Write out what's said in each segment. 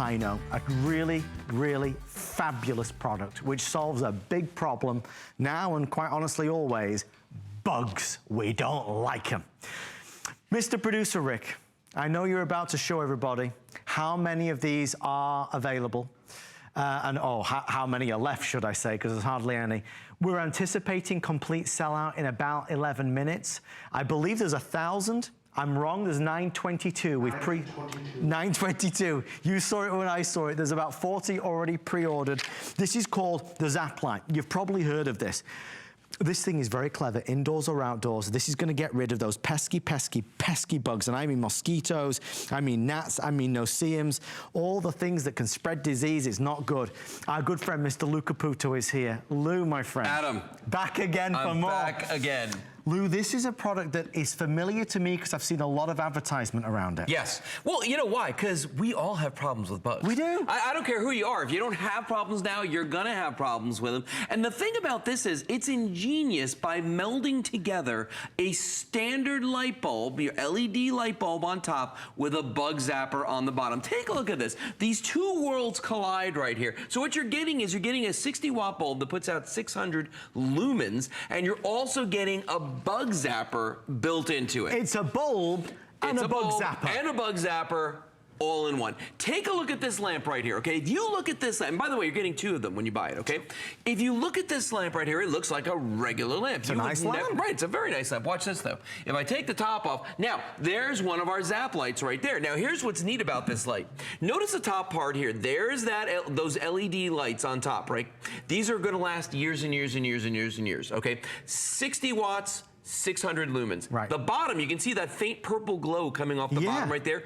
Pino, a really, really fabulous product which solves a big problem now and quite honestly always, bugs. We don't like them. Mr. Producer Rick, I know you're about to show everybody how many of these are available. How many are left, should I say, because there's hardly any. We're anticipating complete sellout in about 11 minutes. I believe there's 1,000. I'm wrong, there's 922. 922. You saw it when I saw it. There's about 40 already pre-ordered. This is called the Zapp Light. You've probably heard of this. This thing is very clever, indoors or outdoors. This is gonna get rid of those pesky, pesky, pesky bugs. And I mean mosquitoes, I mean gnats, I mean no-see-ums, all the things that can spread disease. It's not good. Our good friend, Mr. Lou Caputo is here. Lou, my friend. Adam. Back again for more. I'm back again. Lou, this is a product that is familiar to me because I've seen a lot of advertisement around it. Yes. Well, you know why? Because we all have problems with bugs. We do. I don't care who you are. If you don't have problems now, you're going to have problems with them. And the thing about this is it's ingenious by melding together a standard light bulb, your LED light bulb on top, with a bug zapper on the bottom. Take a look at this. These two worlds collide right here. So what you're getting is you're getting a 60-watt bulb that puts out 600 lumens, and you're also getting a bug zapper built into it. It's a bulb and a bug zapper. And a bug zapper all in one. Take a look at this lamp right here, okay? If you look at this lamp, and by the way, you're getting 2 of them when you buy it, okay? If you look at this lamp right here, it looks like a regular lamp. It's a nice lamp. Right, it's a very nice lamp. Watch this though. If I take the top off, now there's one of our Zapp lights right there. Now here's what's neat about this light. Notice the top part here. There's those LED lights on top, right? These are gonna last years and years and years and years and years, okay? 60 watts, 600 lumens. Right. The bottom, you can see that faint purple glow coming off the bottom right there.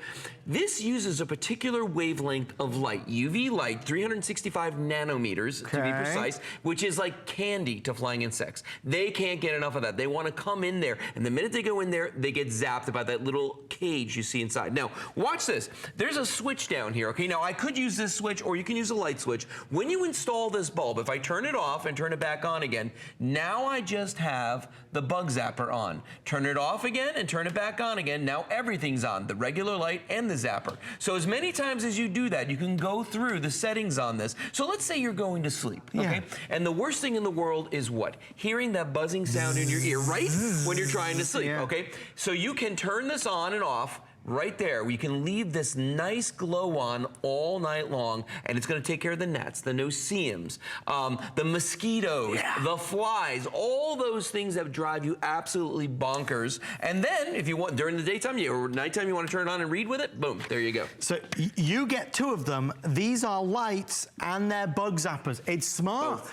This uses a particular wavelength of light, UV light, 365 nanometers to be precise, which is like candy to flying insects. They can't get enough of that. They want to come in there, and the minute they go in there, they get zapped by that little cage you see inside. Now, watch this. There's a switch down here, okay? Now, I could use this switch, or you can use a light switch. When you install this bulb, if I turn it off and turn it back on again, now I just have the bug zapper on. Turn it off again and turn it back on again. Now everything's on, the regular light and the zapper. So as many times as you do that, you can go through the settings on this. So let's say you're going to sleep, okay? And the worst thing in the world is what? Hearing that buzzing sound in your ear, right? When you're trying to sleep, okay? So you can turn this on and off right there. We can leave this nice glow on all night long, and it's gonna take care of the gnats, the no-see-ums, the mosquitoes, the flies, all those things that drive you absolutely bonkers. And then, if you want, during the daytime or nighttime, you wanna turn it on and read with it, boom, there you go. So you get 2 of them. These are lights and they're bug zappers. It's smart.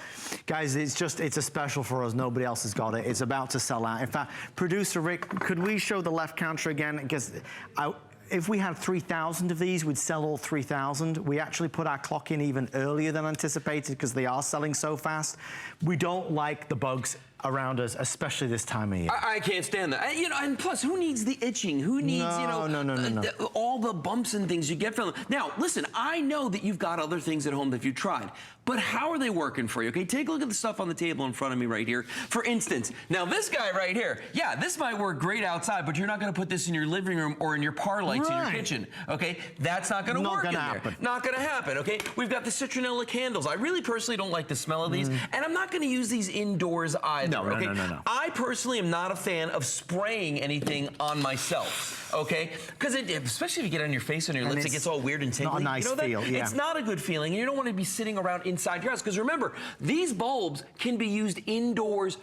Guys, it's a special for us. Nobody else has got it. It's about to sell out. In fact, Producer Rick, could we show the left counter again? Because if we had 3,000 of these, we'd sell all 3,000. We actually put our clock in even earlier than anticipated because they are selling so fast. We don't like the bugs around us, especially this time of year. I can't stand that. You know, and plus, who needs the itching? Who needs, all the bumps and things you get from them? Now, listen, I know that you've got other things at home that you've tried, but how are they working for you? Okay, take a look at the stuff on the table in front of me right here. For instance, now this guy right here, yeah, this might work great outside, but you're not gonna put this in your living room or in your par lights in your kitchen, okay? That's not gonna work in there. Not gonna happen, okay? We've got the citronella candles. I really personally don't like the smell of these, and I'm not gonna use these indoors either. No. I personally am not a fan of spraying anything on myself, okay? Because especially if you get it on your face and your lips, it gets all weird and tingly. Not a nice feel, It's not a good feeling, and you don't want to be sitting around inside your house. Because remember, these bulbs can be used indoors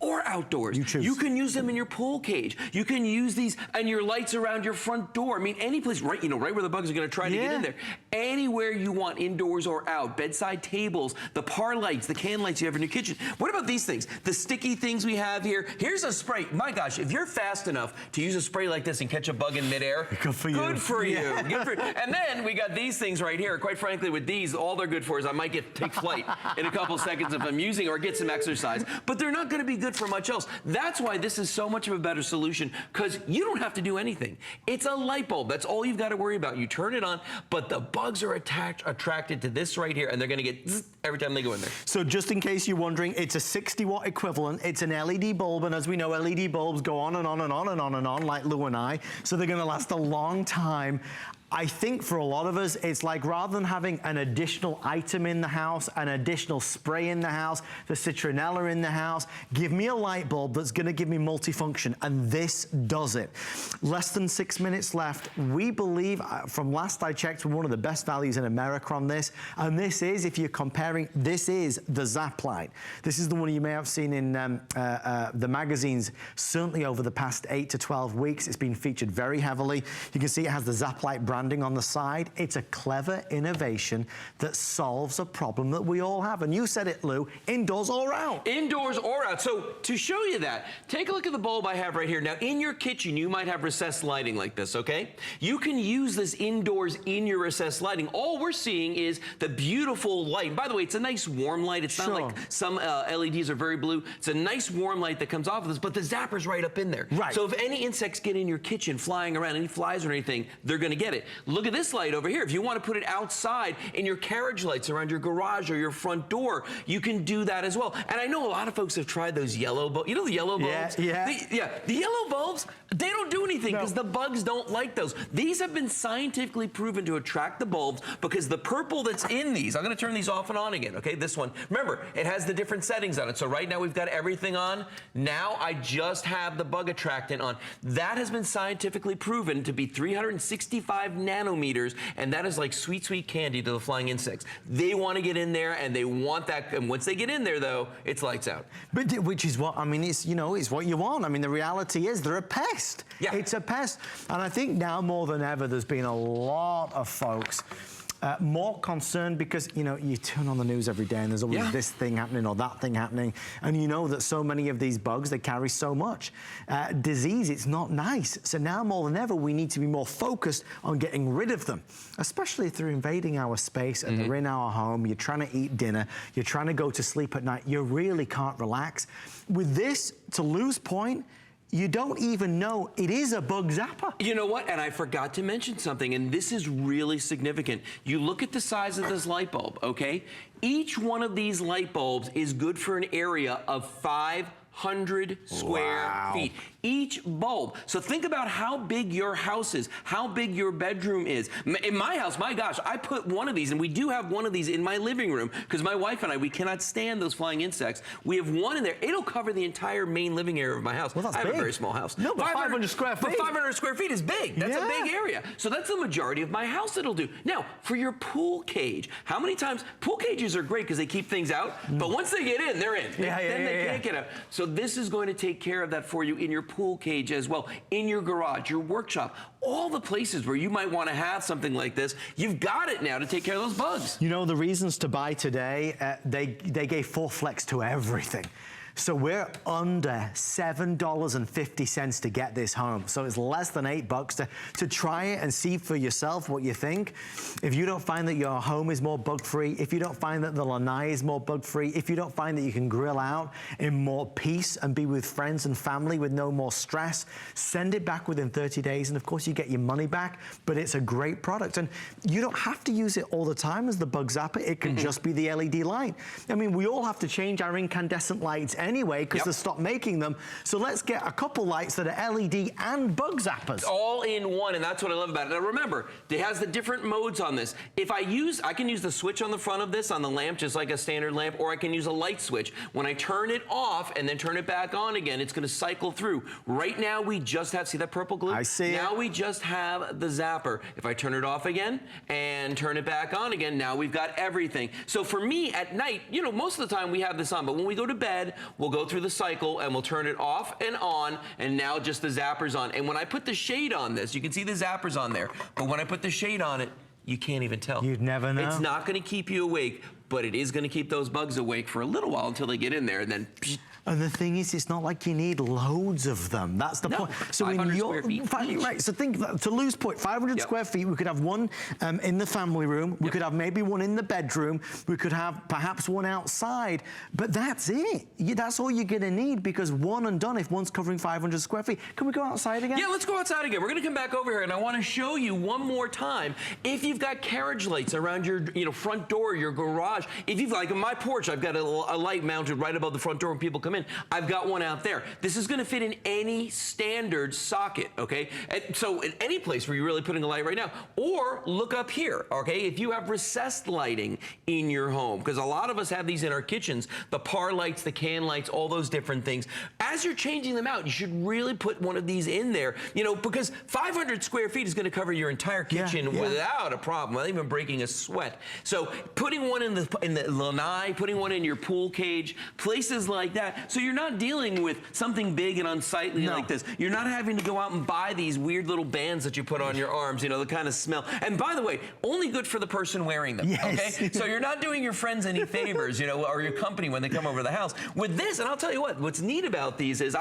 or outdoors. You choose. You can use them in your pool cage. You can use these and your lights around your front door. I mean, any place, right, right where the bugs are gonna try to get in there. Anywhere you want, indoors or out. Bedside tables, the par lights, the can lights you have in your kitchen. What about these things? The sticky things we have here. Here's a spray. My gosh, if you're fast enough to use a spray like this and catch a bug in midair, good for you. Good for you. Good for you. And then we got these things right here. Quite frankly, with these, all they're good for is I might take flight in a couple seconds if I'm using or get some exercise. But they're not gonna be good for much else. That's why this is so much of a better solution, because you don't have to do anything. It's a light bulb. That's all you've got to worry about. You turn it on, but the bugs are attracted to this right here, and they're going to get zzz every time they go in there. So just in case you're wondering, it's a 60-watt equivalent. It's an LED bulb, and as we know, LED bulbs go on and on and on and on and on, like Lou and I, so they're going to last a long time. I think for a lot of us, it's like rather than having an additional item in the house, an additional spray in the house, the citronella in the house, give me a light bulb that's gonna give me multifunction, and this does it. Less than 6 minutes left. We believe, from last I checked, we're one of the best values in America on this, and this is, if you're comparing, this is the Zapp Light. This is the one you may have seen in the magazines, certainly over the past 8 to 12 weeks. It's been featured very heavily. You can see it has the Zapp Light branding on the side. It's a clever innovation that solves a problem that we all have. And you said it, Lou, indoors or out. Indoors or out. So to show you that, take a look at the bulb I have right here. Now in your kitchen, you might have recessed lighting like this, okay? You can use this indoors in your recessed lighting. All we're seeing is the beautiful light. By the way, it's a nice warm light. It's not like some LEDs are very blue. It's a nice warm light that comes off of this, but the zapper's right up in there. Right. So if any insects get in your kitchen flying around, any flies or anything, they're gonna get it. Look at this light over here. If you want to put it outside in your carriage lights around your garage or your front door, you can do that as well. And I know a lot of folks have tried those yellow bulbs. You know the yellow bulbs? Yeah. The yellow bulbs, they don't do anything because the bugs don't like those. These have been scientifically proven to attract the bulbs because the purple that's in these, I'm going to turn these off and on again, okay? This one, remember, it has the different settings on it. So right now we've got everything on. Now I just have the bug attractant on. That has been scientifically proven to be 365 nanometers, and that is like sweet, sweet candy to the flying insects. They want to get in there, and they want that, and once they get in there, though, it's lights out. But which is what, I mean, it's, you know, it's what you want. I mean, the reality is they're a pest. Yeah. It's a pest. And I think now more than ever, there's been a lot of folks more concerned because, you know, you turn on the news every day and there's always this thing happening or that thing happening. And you know that so many of these bugs, they carry so much disease, it's not nice. So now more than ever, we need to be more focused on getting rid of them, especially if they're invading our space and they're in our home, you're trying to eat dinner, you're trying to go to sleep at night, you really can't relax. With this, to Lou's point, you don't even know it is a bug zapper. You know what? And I forgot to mention something, and this is really significant. You look at the size of this light bulb, okay? Each one of these light bulbs is good for an area of 500 square feet. Each bulb. So think about how big your house is, how big your bedroom is. In my house, my gosh, I put one of these, and we do have one of these in my living room, because my wife and I, we cannot stand those flying insects. We have one in there. It'll cover the entire main living area of my house. Well, that's I have big. a very small house. No, but 500 square feet. But 500 square feet is big. That's a big area. So that's the majority of my house it'll do. Now, for your pool cage, how many times, pool cages are great because they keep things out, but once they get in, they're in. Then they can't get out. So this is going to take care of that for you in your pool cage as well, in your garage, your workshop, all the places where you might want to have something like this. You've got it now to take care of those bugs. You know, the reasons to buy today, they gave full flex to everything. So we're under $7.50 to get this home. So it's less than $8 to try it and see for yourself what you think. If you don't find that your home is more bug-free, if you don't find that the lanai is more bug-free, if you don't find that you can grill out in more peace and be with friends and family with no more stress, send it back within 30 days. And of course you get your money back, but it's a great product. And you don't have to use it all the time as the bug zapper. It can just be the LED light. I mean, we all have to change our incandescent lights anyway because they stopped making them. So let's get a couple lights that are LED and bug zappers. All in one, and that's what I love about it. Now remember, it has the different modes on this. If I can use the switch on the front of this on the lamp, just like a standard lamp, or I can use a light switch. When I turn it off and then turn it back on again, it's gonna cycle through. Right now we just have, see that purple glue? I see it. Now we just have the zapper. If I turn it off again and turn it back on again, now we've got everything. So for me at night, you know, most of the time we have this on, but when we go to bed, we'll go through the cycle and we'll turn it off and on, and now just the zapper's on. And when I put the shade on this, you can see the zapper's on there, but when I put the shade on it, you can't even tell. You'd never know. It's not gonna keep you awake, but it is gonna keep those bugs awake for a little while until they get in there, and then And the thing is, it's not like you need loads of them. That's the point. So 500 square feet. Right, so think, to Lou's point, 500 square feet, we could have one in the family room, we could have maybe one in the bedroom, we could have perhaps one outside, but that's it. That's all you're gonna need, because one and done if one's covering 500 square feet. Can we go outside again? Yeah, let's go outside again. We're gonna come back over here, and I wanna show you one more time, if you've got carriage lights around your front door, your garage, if you've, like on my porch, I've got a light mounted right above the front door when people come come in, I've got one out there. This is going to fit in any standard socket, okay? And so in any place where you're really putting a light right now, or look up here, okay? If you have recessed lighting in your home, because a lot of us have these in our kitchens, the par lights, the can lights, all those different things. As you're changing them out, you should really put one of these in there, you know, because 500 square feet is going to cover your entire kitchen without a problem, without even breaking a sweat. So putting one in the lanai, putting one in your pool cage, places like that, so you're not dealing with something big and unsightly like this. You're not having to go out and buy these weird little bands that you put on your arms, you know, the kind of smell. And by the way, only good for the person wearing them, okay? So you're not doing your friends any favors, you know, or your company when they come over to the house. With this, and I'll tell you what, what's neat about these is